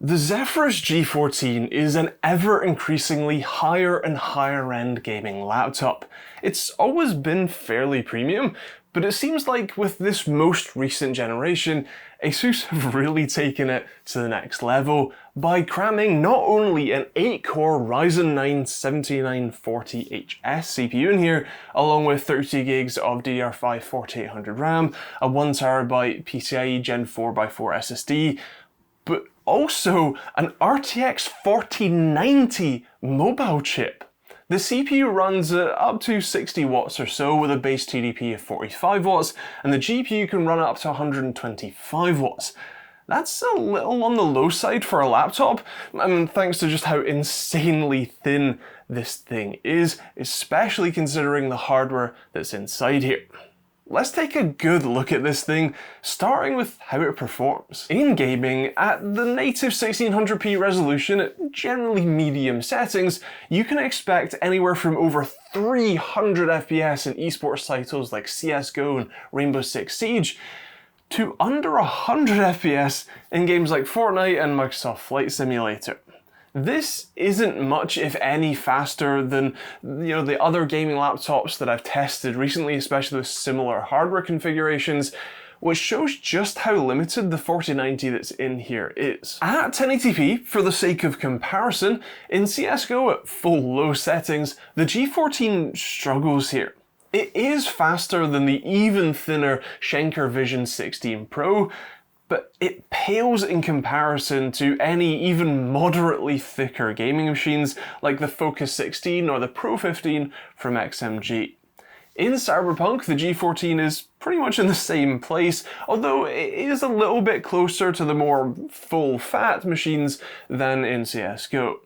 The Zephyrus G14 is an ever increasingly higher and higher end gaming laptop. It's always been fairly premium, but it seems like with this most recent generation, Asus have really taken it to the next level by cramming not only an 8-core Ryzen 9 7940HS CPU in here, along with 30 gigs of DDR5-4800 RAM, a 1TB PCIe Gen 4x4 SSD, but also an RTX 4090 mobile chip. The CPU runs at up to 60 watts or so with a base TDP of 45 watts, and the GPU can run up to 125 watts. That's a little on the low side for a laptop, thanks to just how insanely thin this thing is, especially considering the hardware that's inside here. Let's take a good look at this thing, starting with how it performs. In gaming, at the native 1600p resolution at generally medium settings, you can expect anywhere from over 300 FPS in esports titles like CSGO and Rainbow Six Siege, to under 100 FPS in games like Fortnite and Microsoft Flight Simulator. This isn't much, if any, faster than the other gaming laptops that I've tested recently, especially with similar hardware configurations, which shows just how limited the 4090 that's in here is. At 1080p, for the sake of comparison, in CSGO at full low settings, the G14 struggles here. It is faster than the even thinner Schenker Vision 16 Pro, but it pales in comparison to any even moderately thicker gaming machines like the Focus 16 or the Pro 15 from XMG. In Cyberpunk, the G14 is pretty much in the same place, although it is a little bit closer to the more full-fat machines than in CSGO.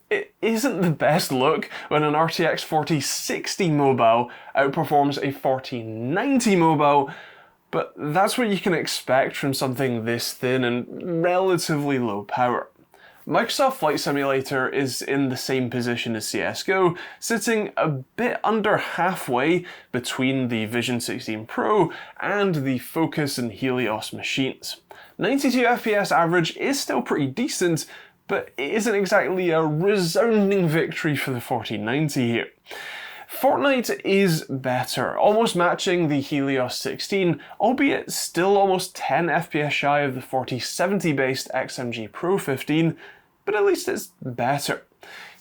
It isn't the best look when an RTX 4060 mobile outperforms a 4090 mobile, but that's what you can expect from something this thin and relatively low power. Microsoft Flight Simulator is in the same position as CSGO, sitting a bit under halfway between the Vision 16 Pro and the Focus and Helios machines. 92 FPS average is still pretty decent, but it isn't exactly a resounding victory for the 4090 here. Fortnite is better, almost matching the Helios 16, albeit still almost 10 FPS shy of the 4070 based XMG Pro 15, but at least it's better.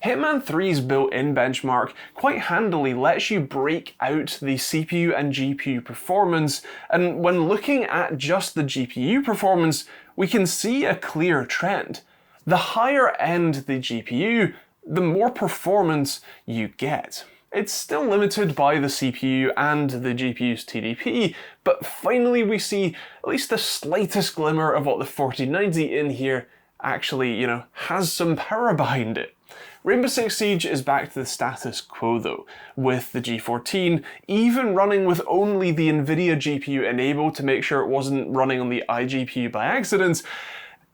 Hitman 3's built-in benchmark quite handily lets you break out the CPU and GPU performance, and when looking at just the GPU performance, we can see a clear trend. The higher end the GPU, the more performance you get. It's still limited by the CPU and the GPU's TDP, but finally we see at least the slightest glimmer of what the 4090 in here actually, has some power behind it. Rainbow Six Siege is back to the status quo though, with the G14 even running with only the NVIDIA GPU enabled to make sure it wasn't running on the iGPU by accident.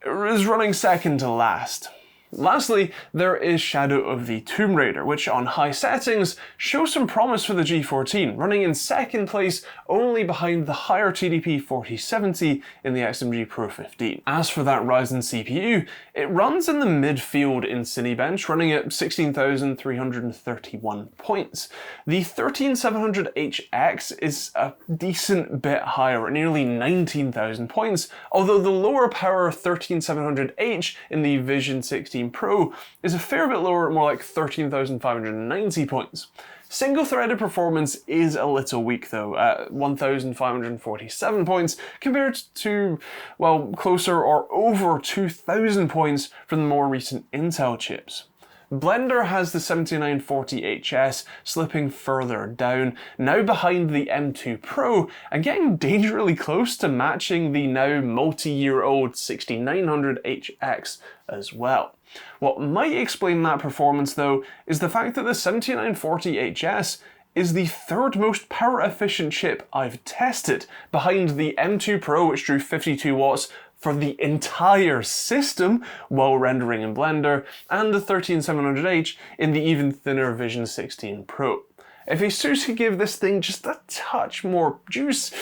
It is running second to last. Lastly, there is Shadow of the Tomb Raider, which on high settings shows some promise for the G14, running in second place only behind the higher TDP 4070 in the XMG Pro 15. As for that Ryzen CPU, it runs in the midfield in Cinebench, running at 16,331 points. The 13700HX is a decent bit higher, at nearly 19,000 points, although the lower power 13700H in the Vision 16 Pro is a fair bit lower, more like 13,590 points. Single-threaded performance is a little weak though, at 1,547 points compared to, well, closer or over 2,000 points from the more recent Intel chips. Blender has the 7940HS slipping further down, now behind the M2 Pro and getting dangerously close to matching the now multi-year-old 6900HX as well. What might explain that performance though is the fact that the 7940HS is the third most power efficient chip I've tested, behind the M2 Pro, which drew 52 watts for the entire system while rendering in Blender, and the 13700H in the even thinner Vision 16 Pro. If Asus could give this thing just a touch more juice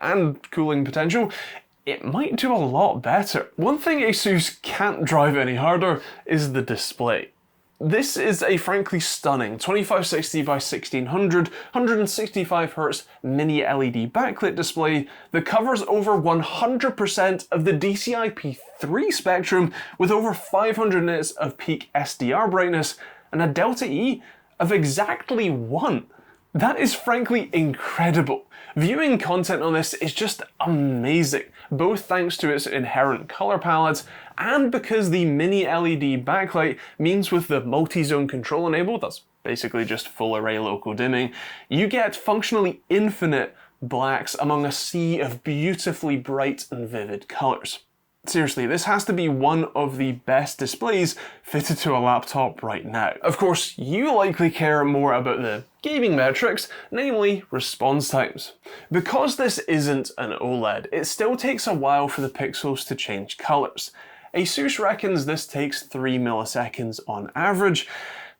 and cooling potential, it might do a lot better. One thing Asus can't drive any harder is the display. This is a frankly stunning 2560 by 1600, 165Hz mini LED backlit display that covers over 100% of the DCI-P3 spectrum with over 500 nits of peak SDR brightness and a delta E of exactly 1. That is frankly incredible. Viewing content on this is just amazing, both thanks to its inherent color palette and because the mini LED backlight means with the multi-zone control enabled, that's basically just full array local dimming, you get functionally infinite blacks among a sea of beautifully bright and vivid colors. Seriously, this has to be one of the best displays fitted to a laptop right now. Of course, you likely care more about the gaming metrics, namely response times. Because this isn't an OLED, it still takes a while for the pixels to change colors. Asus reckons this takes 3 milliseconds on average,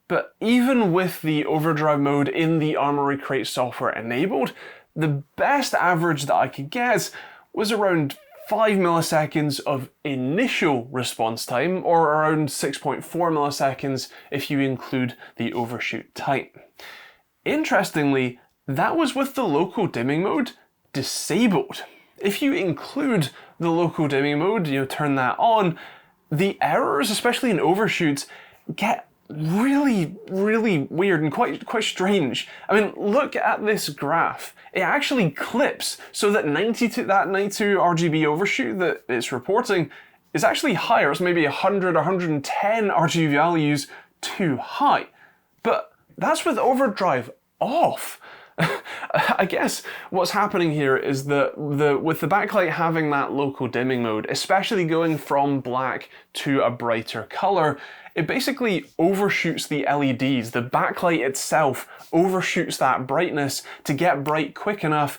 but even with the overdrive mode in the Armoury Crate software enabled, the best average that I could get was around 5 milliseconds of initial response time, or around 6.4 milliseconds if you include the overshoot time. Interestingly, that was with the local dimming mode disabled. If you include the local dimming mode, turn that on, the errors, especially in overshoots, get really weird and quite strange. I mean, look at this graph. It actually clips so that 92 RGB overshoot that it's reporting is actually higher. It's maybe 100 or 110 RGB values too high. But that's with overdrive off. I guess what's happening here is that with the backlight having that local dimming mode, especially going from black to a brighter color, it basically overshoots the LEDs. The backlight itself overshoots that brightness to get bright quick enough.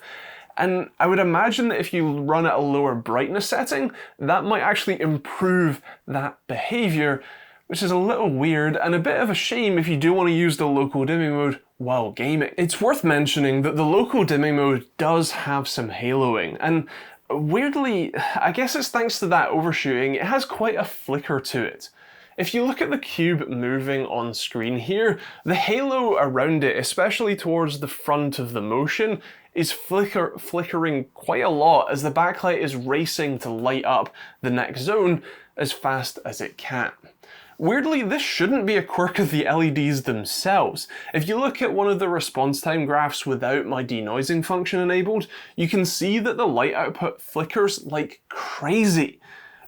And I would imagine that if you run at a lower brightness setting, that might actually improve that behavior, which is a little weird and a bit of a shame if you do want to use the local dimming mode while gaming. It's worth mentioning that the local dimming mode does have some haloing, and weirdly, I guess it's thanks to that overshooting, it has quite a flicker to it. If you look at the cube moving on screen here, the halo around it, especially towards the front of the motion, is flickering quite a lot as the backlight is racing to light up the next zone as fast as it can. Weirdly, this shouldn't be a quirk of the LEDs themselves. If you look at one of the response time graphs without my denoising function enabled, you can see that the light output flickers like crazy.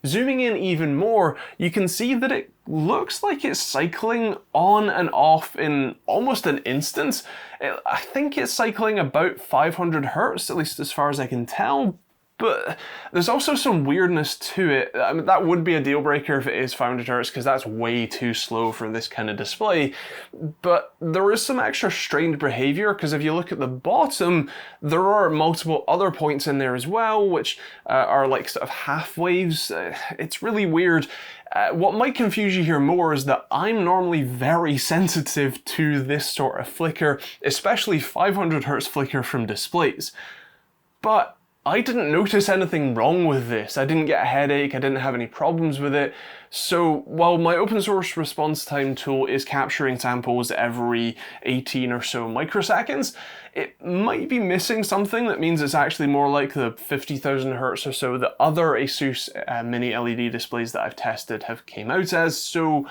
Zooming in even more, you can see that it looks like it's cycling on and off in almost an instant. I think it's cycling about 500 Hz, at least as far as I can tell. But there's also some weirdness to it. I mean, that would be a deal breaker if it is 500 Hz, because that's way too slow for this kind of display. But there is some extra strange behavior, because if you look at the bottom, there are multiple other points in there as well, which are like sort of half waves. It's really weird. What might confuse you here more is that I'm normally very sensitive to this sort of flicker, especially 500 Hz flicker from displays. But I didn't notice anything wrong with this. I didn't get a headache, I didn't have any problems with it. So while my open source response time tool is capturing samples every 18 or so microseconds, it might be missing something that means it's actually more like the 50,000 Hz or so that other Asus mini LED displays that I've tested have came out as. So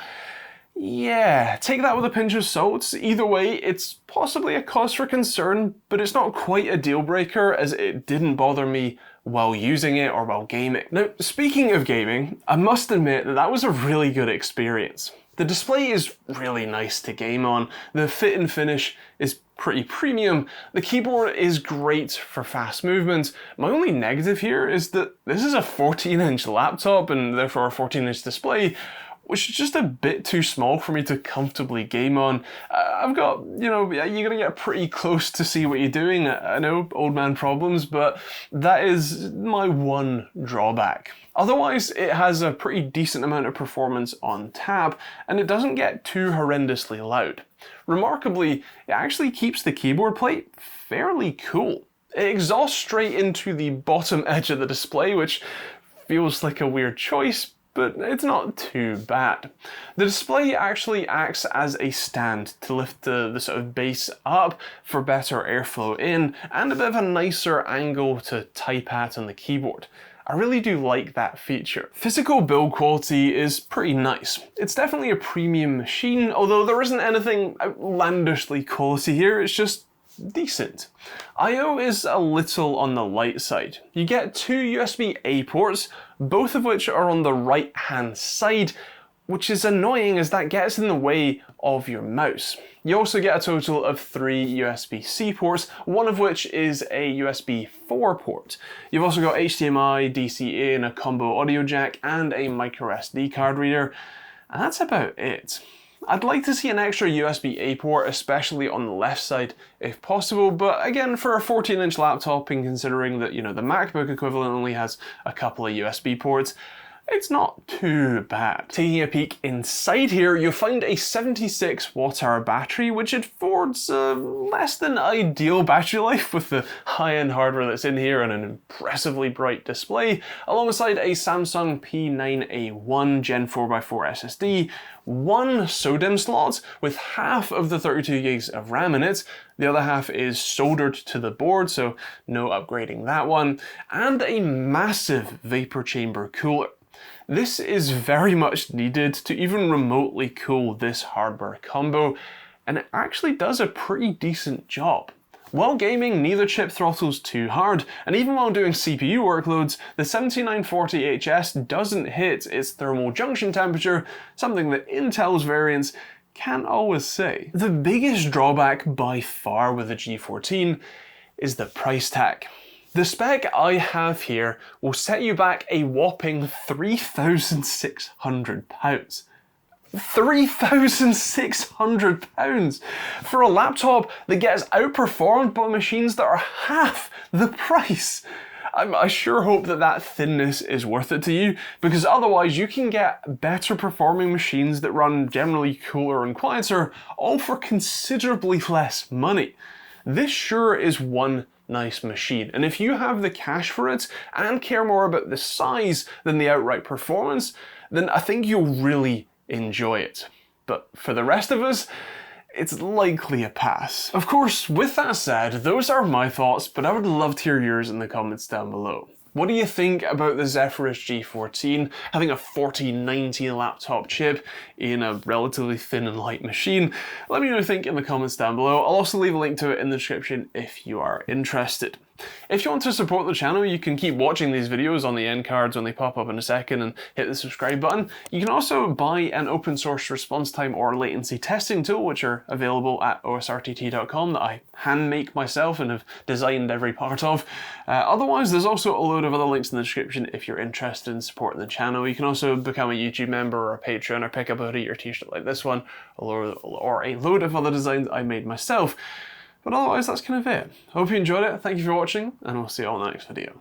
yeah, take that with a pinch of salt. Either way, it's possibly a cause for concern, but it's not quite a deal breaker as it didn't bother me while using it or while gaming. Now, speaking of gaming, I must admit that that was a really good experience. The display is really nice to game on, the fit and finish is pretty premium, the keyboard is great for fast movement. My only negative here is that this is a 14-inch laptop and therefore a 14-inch display, which is just a bit too small for me to comfortably game on. I've got, you're gonna get pretty close to see what you're doing. I know, old man problems, but that is my one drawback. Otherwise, it has a pretty decent amount of performance on tap, and it doesn't get too horrendously loud. Remarkably, it actually keeps the keyboard plate fairly cool. It exhausts straight into the bottom edge of the display, which feels like a weird choice, but it's not too bad. The display actually acts as a stand to lift the sort of base up for better airflow in, and a bit of a nicer angle to type at on the keyboard. I really do like that feature. Physical build quality is pretty nice. It's definitely a premium machine, although there isn't anything outlandishly quality here, it's just decent. I/O is a little on the light side. You get two USB-A ports, both of which are on the right hand side, which is annoying as that gets in the way of your mouse. You also get a total of 3 USB-C ports, one of which is a USB 4 port. You've also got HDMI, DCA and a combo audio jack and a microSD card reader, and that's about it. I'd like to see an extra USB-A port, especially on the left side if possible, but again, for a 14-inch laptop and considering that, the MacBook equivalent only has a couple of USB ports, it's not too bad. Taking a peek inside here, you'll find a 76 watt-hour battery, which affords less than ideal battery life with the high-end hardware that's in here and an impressively bright display, alongside a Samsung P9A1 Gen 4x4 SSD, one SODIMM slot with half of the 32 gigs of RAM in it, the other half is soldered to the board, so no upgrading that one, and a massive vapor chamber cooler. This is very much needed to even remotely cool this hardware combo, and it actually does a pretty decent job. While gaming, neither chip throttles too hard, and even while doing CPU workloads, the 7940HS doesn't hit its thermal junction temperature, something that Intel's variants can't always say. The biggest drawback by far with the G14 is the price tag. The spec I have here will set you back a whopping £3,600. £3,600 for a laptop that gets outperformed by machines that are half the price. I sure hope that thinness is worth it to you, because otherwise you can get better performing machines that run generally cooler and quieter, all for considerably less money. This sure is one nice machine, and if you have the cash for it and care more about the size than the outright performance, then I think you'll really enjoy it. But for the rest of us, it's likely a pass. Of course, with that said, those are my thoughts, but I would love to hear yours in the comments down below. What do you think about the Zephyrus G14 having a 4090 laptop chip in a relatively thin and light machine? Let me know what you think in the comments down below. I'll also leave a link to it in the description if you are interested. If you want to support the channel, you can keep watching these videos on the end cards when they pop up in a second and hit the subscribe button. You can also buy an open source response time or latency testing tool, which are available at osrtt.com, that I hand make myself and have designed every part of. Otherwise, there's also a load of other links in the description if you're interested in supporting the channel. You can also become a YouTube member or a Patreon or pick up a hoodie or t-shirt like this one, or a load of other designs I made myself. But otherwise, that's kind of it. Hope you enjoyed it, thank you for watching, and I'll see you all in the next video.